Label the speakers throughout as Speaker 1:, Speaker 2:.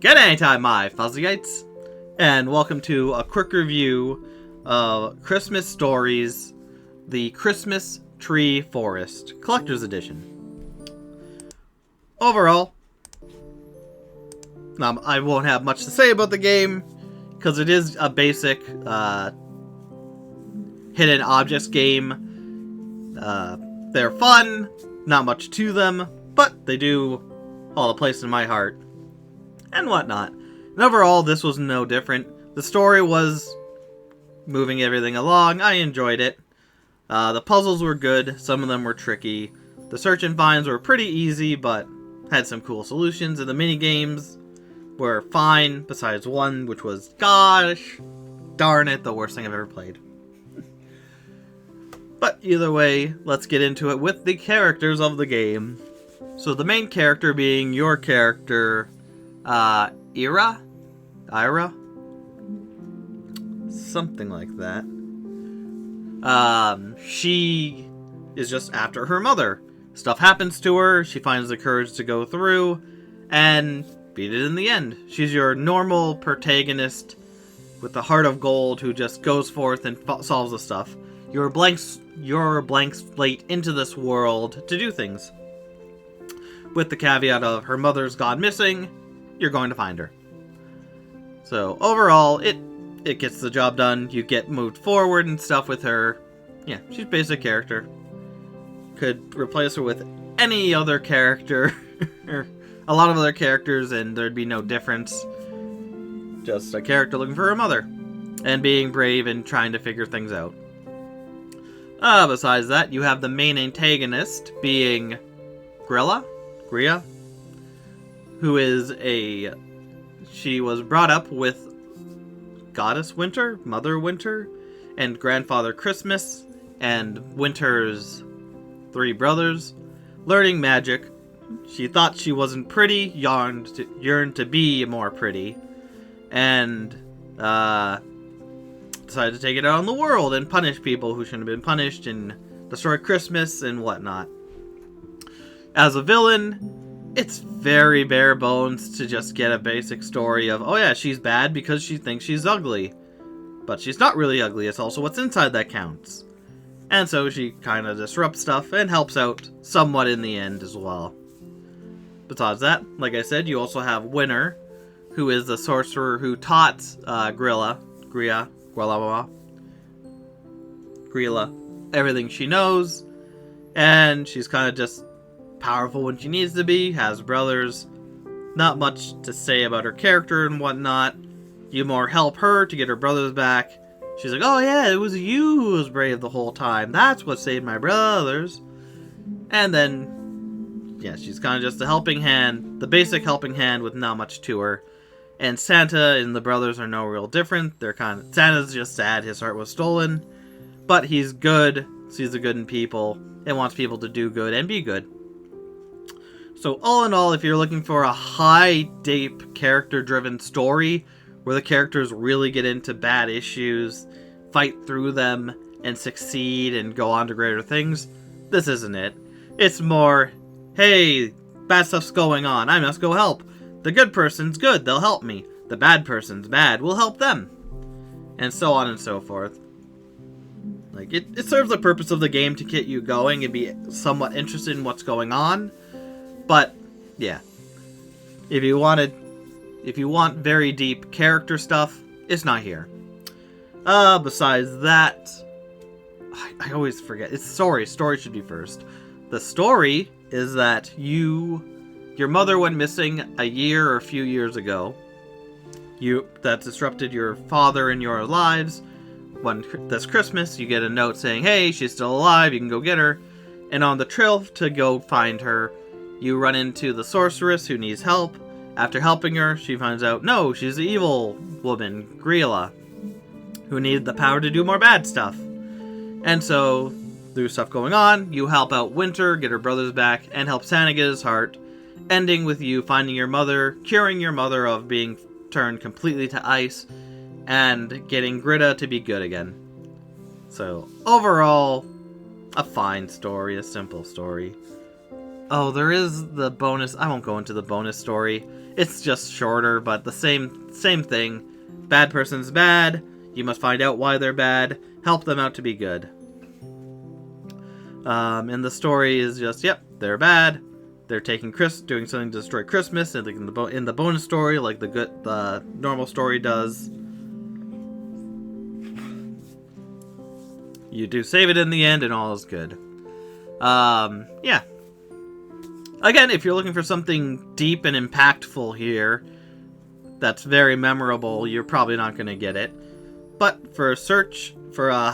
Speaker 1: Good anytime, my Fuzzyites, and welcome to a quick review of Christmas Stories, the Christmas Tree Forest Collector's Edition. Overall, I won't have much to say about the game, because it is a basic hidden objects game. They're fun, not much to them, but they do hold a place in my heart. And whatnot. And overall, this was no different. The story was moving everything along. I enjoyed it. The puzzles were good. Some of them were tricky. The search and finds were pretty easy, but had some cool solutions. And the minigames were fine, besides one, which was, gosh darn it, the worst thing I've ever played. But either way, let's get into it with the characters of the game. So the main character being your character, Ira? Something like that. She is just after her mother. Stuff happens to her, she finds the courage to go through, and beat it in the end. She's your normal protagonist with the heart of gold who just goes forth and solves the stuff. Your blank slate into this world to do things. With the caveat of her mother's gone missing, you're going to find her. So overall, it gets the job done. You get moved forward and stuff with her. Yeah, she's a basic character. Could replace her with any other character. A lot of other characters and there'd be no difference. Just a character looking for her mother. And being brave and trying to figure things out. Besides that, you have the main antagonist being Gria, who is she was brought up with Goddess Winter, Mother Winter, and Grandfather Christmas, and Winter's 3 brothers, learning magic. She thought she wasn't pretty, yearned to be more pretty, and decided to take it out on the world and punish people who shouldn't have been punished and destroy Christmas and whatnot. As a villain, it's very bare bones to just get a basic story of, oh yeah, she's bad because she thinks she's ugly. But she's not really ugly, it's also what's inside that counts. And so she kind of disrupts stuff and helps out somewhat in the end as well. Besides that, like I said, you also have Winter, who is the sorcerer who taught Grilla everything she knows. And she's kind of just powerful when she needs to be, has brothers, not much to say about her character and whatnot. You more help her to get her brothers back. She's like, oh yeah, it was you who was brave the whole time. That's what saved my brothers. And then, yeah, she's kind of just a helping hand, the basic helping hand with not much to her. And Santa and the brothers are no real different. Santa's just sad his heart was stolen. But he's good, sees the good in people, and wants people to do good and be good. So all in all, if you're looking for a high, deep, character-driven story, where the characters really get into bad issues, fight through them, and succeed and go on to greater things, this isn't it. It's more, hey, bad stuff's going on, I must go help. The good person's good, they'll help me. The bad person's bad, we'll help them. And so on and so forth. Like, it serves the purpose of the game to get you going and be somewhat interested in what's going on. But, yeah. If you want very deep character stuff, it's not here. Besides that, I always forget. It's story. Story should be first. The story is that your mother went missing a year or a few years ago. That disrupted your father and your lives. This Christmas, you get a note saying, hey, she's still alive, you can go get her. And on the trail to go find her, you run into the sorceress who needs help. After helping her, she finds out, no, she's the evil woman, Gria, who needed the power to do more bad stuff. And so, through stuff going on, you help out Winter, get her brothers back, and help Santa get his heart, ending with you finding your mother, curing your mother of being turned completely to ice, and getting Grida to be good again. So, overall, a fine story, a simple story. Oh, there is the bonus. I won't go into the bonus story. It's just shorter, but the same thing. Bad person's bad. You must find out why they're bad. Help them out to be good. And the story is just, yep, they're bad. They're doing something to destroy Christmas, and in the bonus story, like the normal story does. You do save it in the end, and all is good. Yeah. Again, if you're looking for something deep and impactful here, that's very memorable, you're probably not going to get it. But for a search for a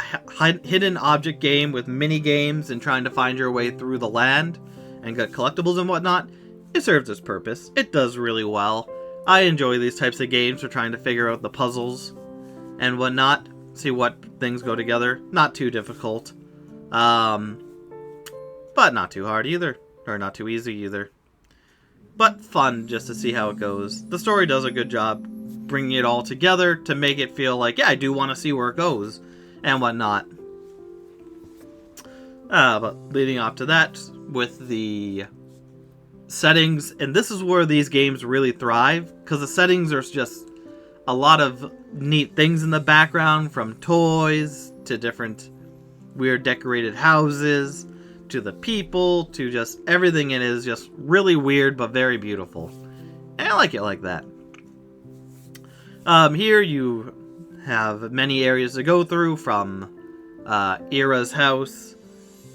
Speaker 1: hidden object game with mini games and trying to find your way through the land and get collectibles and whatnot, it serves its purpose. It does really well. I enjoy these types of games for trying to figure out the puzzles and whatnot, see what things go together. Not too difficult, but not too hard either, or not too easy either. But fun just to see how it goes. The story does a good job bringing it all together to make it feel like, yeah, I do want to see where it goes and whatnot. But leading off to that, with the settings, and this is where these games really thrive, because the settings are just a lot of neat things in the background, from toys to different weird decorated houses to the people to just everything. It is just really weird but very beautiful, and I like it like that. Here you have many areas to go through, from Ira's house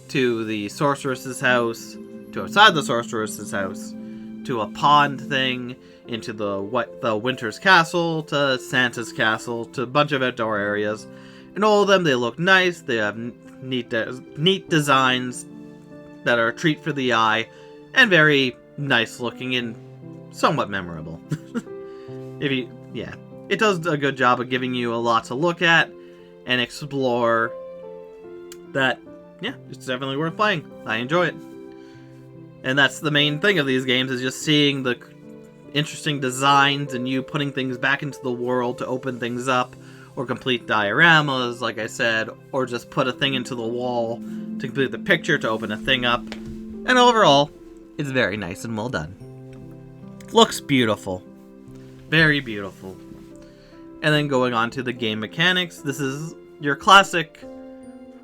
Speaker 1: to the sorceress's house, to outside the sorceress's house, to a pond thing, into the Winter's Castle, to Santa's Castle, to a bunch of outdoor areas. And all of them, they look nice, they have neat designs that are a treat for the eye, and very nice looking and somewhat memorable. It does a good job of giving you a lot to look at and explore that, yeah, it's definitely worth playing. I enjoy it. And that's the main thing of these games, is just seeing the interesting designs and you putting things back into the world to open things up, or complete dioramas, like I said, or just put a thing into the wall to complete the picture to open a thing up. And overall, it's very nice and well done. Looks beautiful. Very beautiful. And then going on to the game mechanics, this is your classic,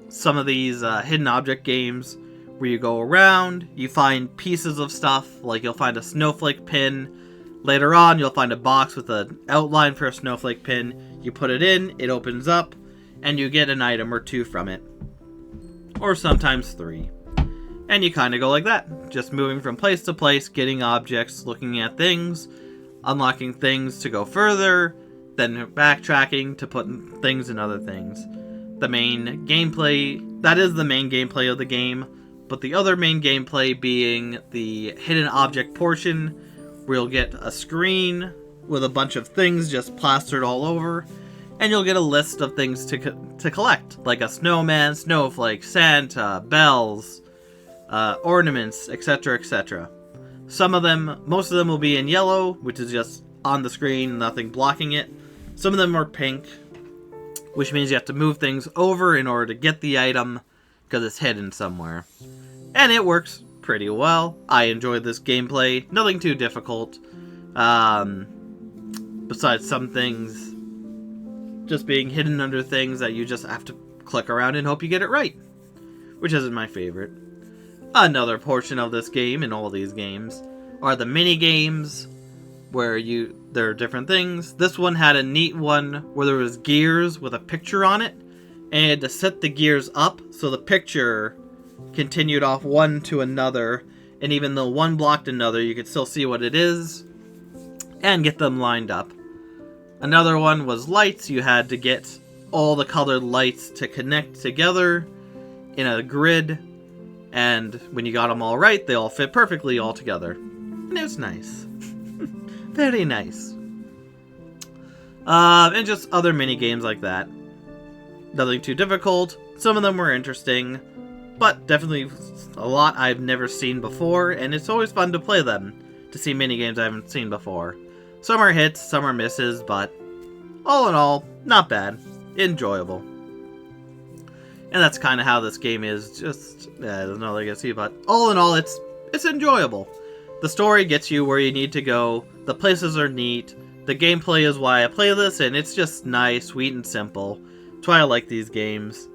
Speaker 1: some of these hidden object games, where you go around, you find pieces of stuff, like you'll find a snowflake pin. Later on, you'll find a box with an outline for a snowflake pin. You put it in, it opens up, and you get an item or two from it. Or sometimes 3. And you kind of go like that, just moving from place to place, getting objects, looking at things, unlocking things to go further, then backtracking to put things in other things. The main gameplay, that is the main gameplay of the game, but the other main gameplay being the hidden object portion, where you'll get a screen with a bunch of things just plastered all over, and you'll get a list of things to collect, like a snowman, snowflake, Santa, bells, ornaments, etc., etc. Most of them will be in yellow, which is just on the screen, nothing blocking it. Some of them are pink, which means you have to move things over in order to get the item, because it's hidden somewhere. And it works pretty well. I enjoyed this gameplay. Nothing too difficult. Besides some things just being hidden under things that you just have to click around and hope you get it right, which isn't my favorite. Another portion of this game, and all these games, are the mini games, where there are different things. This one had a neat one where there was gears with a picture on it, and you had to set the gears up so the picture continued off one to another, and even though one blocked another, you could still see what it is and get them lined up. Another one was lights. You had to get all the colored lights to connect together in a grid, and when you got them all right, they all fit perfectly all together. And it was nice. Very nice. And just other mini games like that. Nothing too difficult. Some of them were interesting, but definitely a lot I've never seen before, and it's always fun to play them, to see mini games I haven't seen before. Some are hits, some are misses, but all in all, not bad. Enjoyable. And that's kind of how this game is. Just, there's nothing I can see, but all in all, it's enjoyable. The story gets you where you need to go. The places are neat. The gameplay is why I play this, and it's just nice, sweet, and simple. That's why I like these games.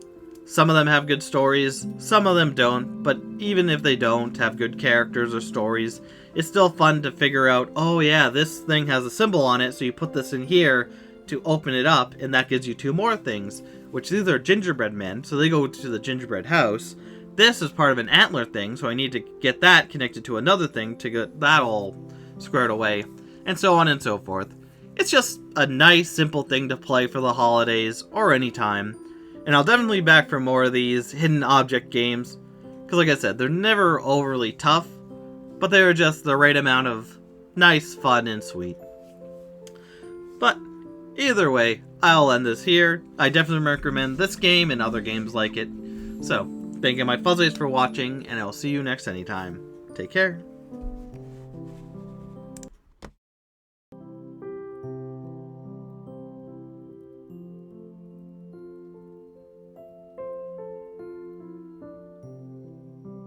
Speaker 1: Some of them have good stories, some of them don't, but even if they don't have good characters or stories, it's still fun to figure out, oh yeah, this thing has a symbol on it, so you put this in here to open it up, and that gives you 2 more things, which these are gingerbread men, so they go to the gingerbread house. This is part of an antler thing, so I need to get that connected to another thing to get that all squared away, and so on and so forth. It's just a nice, simple thing to play for the holidays, or any time. And I'll definitely be back for more of these hidden object games, because like I said, they're never overly tough, but they're just the right amount of nice, fun, and sweet. But either way, I'll end this here. I definitely recommend this game and other games like it. So, thank you my fuzzies for watching, and I'll see you next anytime. Take care.